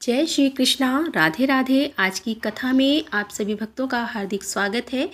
जय श्री कृष्णा। राधे राधे। आज की कथा में आप सभी भक्तों का हार्दिक स्वागत है।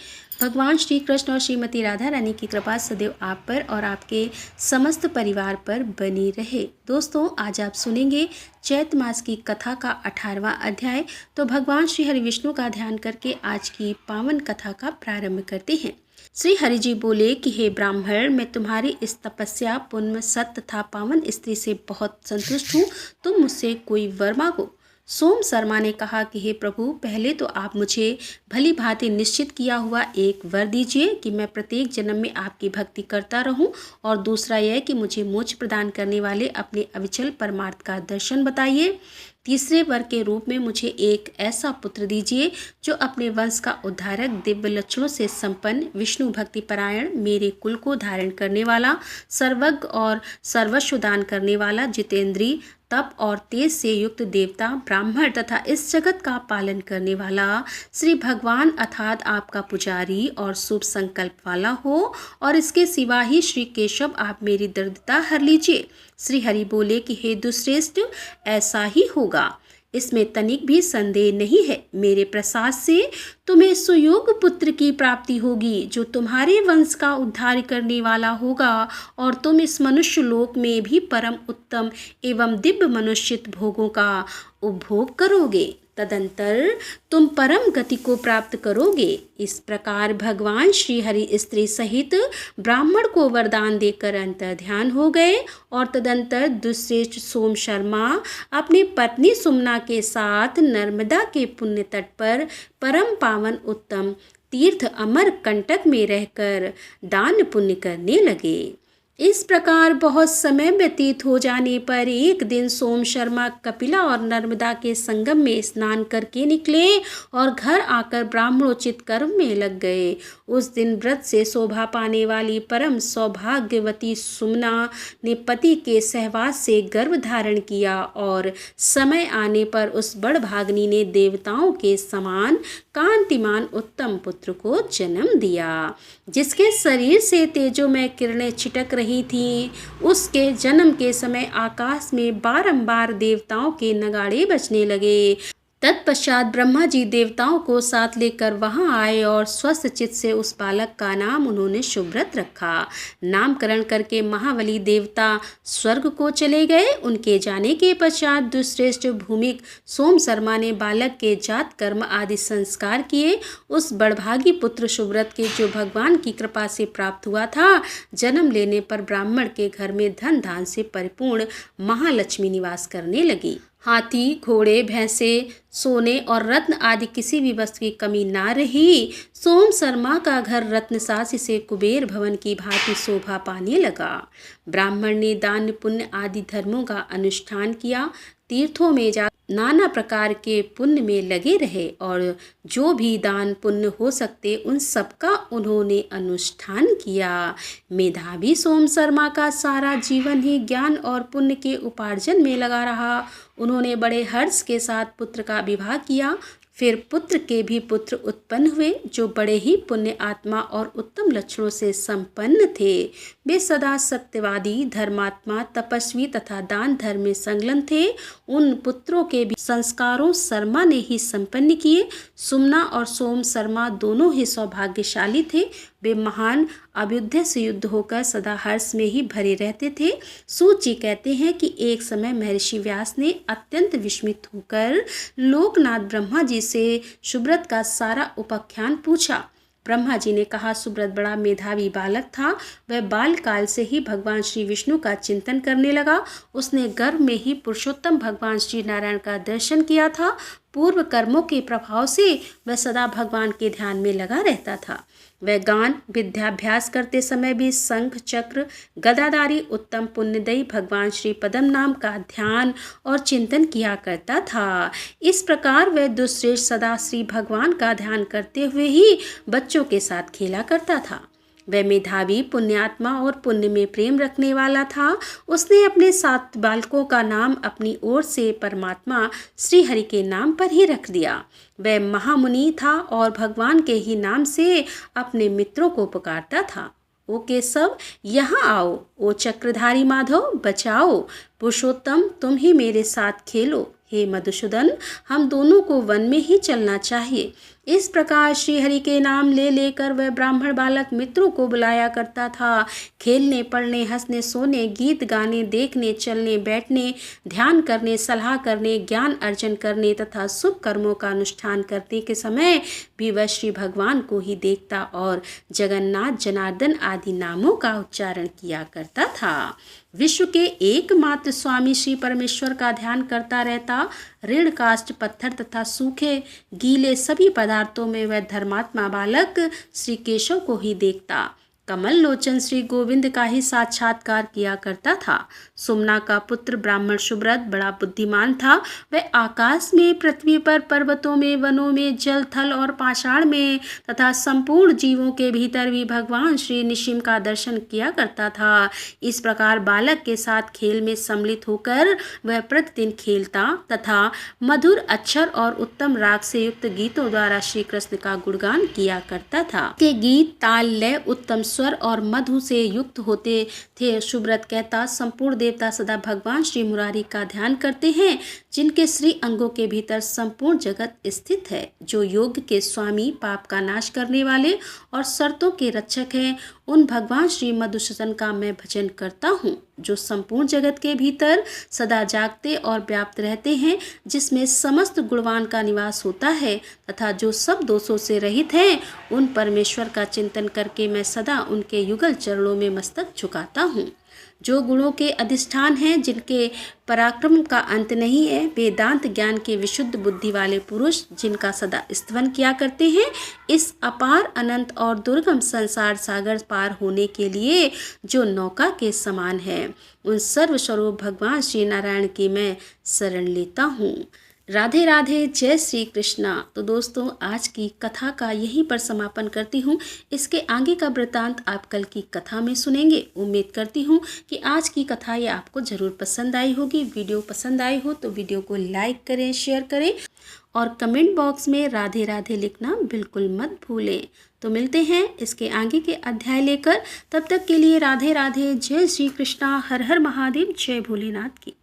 भगवान श्री कृष्ण और श्रीमती राधा रानी की कृपा सदैव आप पर और आपके समस्त परिवार पर बनी रहे। दोस्तों, आज आप सुनेंगे चैत मास की कथा का 18वां अध्याय। तो भगवान श्री हरि विष्णु का ध्यान करके आज की पावन कथा का प्रारंभ करते हैं। श्री हरि जी बोले कि हे ब्राह्मण, मैं तुम्हारी इस तपस्या, पुण्य, सत तथा पावन स्त्री से बहुत संतुष्ट हूँ। तुम मुझसे कोई वर मांगो। सोम शर्मा ने कहा कि हे प्रभु, पहले तो आप मुझे भली भांति निश्चित किया हुआ एक वर दीजिए कि मैं प्रत्येक जन्म में आपकी भक्ति करता रहूं, और दूसरा यह कि मुझे मोक्ष प्रदान करने वाले अपने अविचल परमार्थ का दर्शन बताइए। तीसरे वर के रूप में मुझे एक ऐसा पुत्र दीजिए जो अपने वंश का उद्धारक, दिव्य लक्षणों से संपन्न, विष्णु भक्ति परायण, मेरे कुल को धारण करने वाला, सर्वज्ञ और सर्वस्व दान करने वाला, जितेंद्रीय, तप और तेज से युक्त देवता, ब्राह्मण तथा इस जगत का पालन करने वाला श्री भगवान अर्थात आपका पुजारी और शुभ संकल्प वाला हो। और इसके सिवा ही श्री केशव, आप मेरी दरिद्रता हर लीजिए। श्री हरि बोले कि हे दुश्रेष्ठ, ऐसा ही होगा, इसमें तनिक भी संदेह नहीं है। मेरे प्रसाद से तुम्हें सुयोग्य पुत्र की प्राप्ति होगी जो तुम्हारे वंश का उद्धार करने वाला होगा, और तुम इस मनुष्य लोक में भी परम उत्तम एवं दिव्य मनुष्यित भोगों का उपभोग करोगे। तदंतर तुम परम गति को प्राप्त करोगे। इस प्रकार भगवान श्री हरि स्त्री सहित ब्राह्मण को वरदान देकर अंतर ध्यान हो गए। और तदंतर दुश्रेष्ठ सोम शर्मा अपनी पत्नी सुमना के साथ नर्मदा के पुण्य तट पर परम पावन उत्तम तीर्थ अमर कंटक में रहकर दान पुण्य करने लगे। इस प्रकार बहुत समय व्यतीत हो जाने पर एक दिन सोम शर्मा कपिला और नर्मदा के संगम में स्नान करके निकले और घर आकर ब्राह्मणोचित कर्म में लग गए। उस दिन व्रत से शोभा पाने वाली परम सौभाग्यवती सुमना ने पति के सहवास से गर्भ धारण किया, और समय आने पर उस बड़भाग्नि ने देवताओं के समान कांतिमान उत्तम पुत्र को जन्म दिया, जिसके शरीर से तेजोमय किरणें छिटक रही थी। उसके जन्म के समय आकाश में बारंबार देवताओं के नगाड़े बजने लगे। तत्पश्चात ब्रह्मा जी देवताओं को साथ लेकर वहां आए और स्वस्थ चित्त से उस बालक का नाम उन्होंने शुभ्रत रखा। नामकरण करके महाबली देवता स्वर्ग को चले गए। उनके जाने के पश्चात दुश्रेष्ठ भूमिक सोम शर्मा ने बालक के जात कर्म आदि संस्कार किए। उस बड़भागी पुत्र शुभ्रत के, जो भगवान की कृपा से प्राप्त हुआ था, जन्म लेने पर ब्राह्मण के घर में धन धान से परिपूर्ण महालक्ष्मी निवास करने लगी। हाथी, घोड़े, भैंसे, सोने और रत्न आदि किसी भी वस्तु की कमी ना रही। सोम शर्मा का घर रत्नसासी से कुबेर भवन की भांति शोभा पाने लगा। ब्राह्मण ने दान पुण्य आदि धर्मों का अनुष्ठान किया, तीर्थों में जा नाना प्रकार के पुण्य में लगे रहे, और जो भी दान पुण्य हो सकते उन सबका उन्होंने अनुष्ठान किया। मेधावी सोम शर्मा का सारा जीवन ही ज्ञान और पुण्य के उपार्जन में लगा रहा। उन्होंने बड़े हर्ष के साथ पुत्र का विवाह किया। फिर पुत्र के भी पुत्र उत्पन्न हुए, जो बड़े ही पुण्य आत्मा और उत्तम लक्षणों से संपन्न थे। वे सदा सत्यवादी, धर्मात्मा, तपस्वी तथा दान धर्म में संलग्न थे। उन पुत्रों के भी संस्कारों शर्मा ने ही संपन्न किए। सुमना और सोम शर्मा दोनों ही सौभाग्यशाली थे। वे महान अभ्युदय से युद्ध होकर सदा हर्ष में ही भरे रहते थे। सूत जी कहते हैं कि एक समय महर्षि व्यास ने अत्यंत विस्मित होकर लोकनाथ ब्रह्मा जी से शुभ्रत का सारा उपाख्यान पूछा। ब्रह्मा जी ने कहा, सुब्रत बड़ा मेधावी बालक था। वह बाल काल से ही भगवान श्री विष्णु का चिंतन करने लगा। उसने गर्भ में ही पुरुषोत्तम भगवान श्री नारायण का दर्शन किया था। पूर्व कर्मों के प्रभाव से वह सदा भगवान के ध्यान में लगा रहता था। वह गान विद्याभ्यास करते समय भी शंख, चक्र, गदाधारी उत्तम पुण्यदयी भगवान श्री पद्म नाम का ध्यान और चिंतन किया करता था। इस प्रकार वह दुश्रेष्ठ सदा श्री भगवान का ध्यान करते हुए ही बच्चों के साथ खेला करता था। वह मेधावी, पुण्यात्मा और पुण्य में प्रेम रखने वाला था। उसने अपने 7 बालकों का नाम अपनी ओर से परमात्मा श्री हरि के नाम पर ही रख दिया। वह महामुनि था और भगवान के ही नाम से अपने मित्रों को पुकारता था। ओ केशव, यहाँ आओ। ओ चक्रधारी माधव, बचाओ। पुरुषोत्तम, तुम ही मेरे साथ खेलो। हे मधुसूदन, हम दोनों को वन में ही चलना चाहिए। इस प्रकार श्री हरि के नाम ले लेकर वह ब्राह्मण बालक मित्रों को बुलाया करता था। खेलने, पढ़ने, हंसने, सोने, गीत गाने, देखने, चलने, बैठने, ध्यान करने, सलाह करने, ज्ञान अर्जन करने तथा शुभ कर्मों का अनुष्ठान करने के समय भी वह श्री भगवान को ही देखता और जगन्नाथ, जनार्दन आदि नामों का उच्चारण किया करता था। विश्व के एकमात्र स्वामी श्री परमेश्वर का ध्यान करता रहता। ऋण, काष्ठ, पत्थर तथा सूखे गीले सभी पदार्थों में वह धर्मात्मा बालक श्री केशव को ही देखता। कमल लोचन श्री गोविंद का ही साक्षात्कार किया करता था। सुमना का पुत्र ब्राह्मण सुब्रत बड़ा बुद्धिमान था। वह आकाश में, पृथ्वी पर, पर्वतों में, वनों में, जल, थल और पाषाण में तथा संपूर्ण जीवों के भीतर भी भगवान श्री निशिम का दर्शन किया करता था। इस प्रकार बालक के साथ खेल में सम्मिलित होकर वह प्रतिदिन खेलता तथा मधुर अक्षर और उत्तम राग से युक्त गीतों द्वारा श्री कृष्ण का गुणगान किया करता था। के गीत, ताल, लय, उत्तम स्वर और मधु से युक्त होते थे। सुब्रत कहता, संपूर्ण देवता सदा भगवान श्री मुरारी का ध्यान करते हैं, जिनके श्री अंगों के भीतर संपूर्ण जगत स्थित है। जो योग के स्वामी, पाप का नाश करने वाले और शर्तों के रक्षक हैं, उन भगवान श्री मधुसूदन का मैं भजन करता हूँ, जो संपूर्ण जगत के भीतर सदा जागते और व्याप्त रहते हैं, जिसमें समस्त गुणवान का निवास होता है तथा जो सब दोषों से रहित हैं। उन परमेश्वर का चिंतन करके मैं सदा उनके युगल चरणों में मस्तक झुकाता हूँ। जो गुणों के अधिष्ठान हैं, जिनके पराक्रम का अंत नहीं है, वेदांत ज्ञान के विशुद्ध बुद्धि वाले पुरुष जिनका सदा स्तवन किया करते हैं, इस अपार, अनंत और दुर्गम संसार सागर पार होने के लिए जो नौका के समान है, उन सर्वस्वरूप भगवान श्री नारायण की मैं शरण लेता हूँ। राधे राधे, जय श्री कृष्णा। तो दोस्तों, आज की कथा का यहीं पर समापन करती हूँ। इसके आगे का वृतांत आप कल की कथा में सुनेंगे। उम्मीद करती हूँ कि आज की कथा ये आपको ज़रूर पसंद आई होगी। वीडियो पसंद आई हो तो वीडियो को लाइक करें, शेयर करें और कमेंट बॉक्स में राधे राधे लिखना बिल्कुल मत भूलें। तो मिलते हैं इसके आगे के अध्याय लेकर। तब तक के लिए राधे राधे, जय श्री कृष्णा, हर हर महादेव, जय भोलेनाथ की।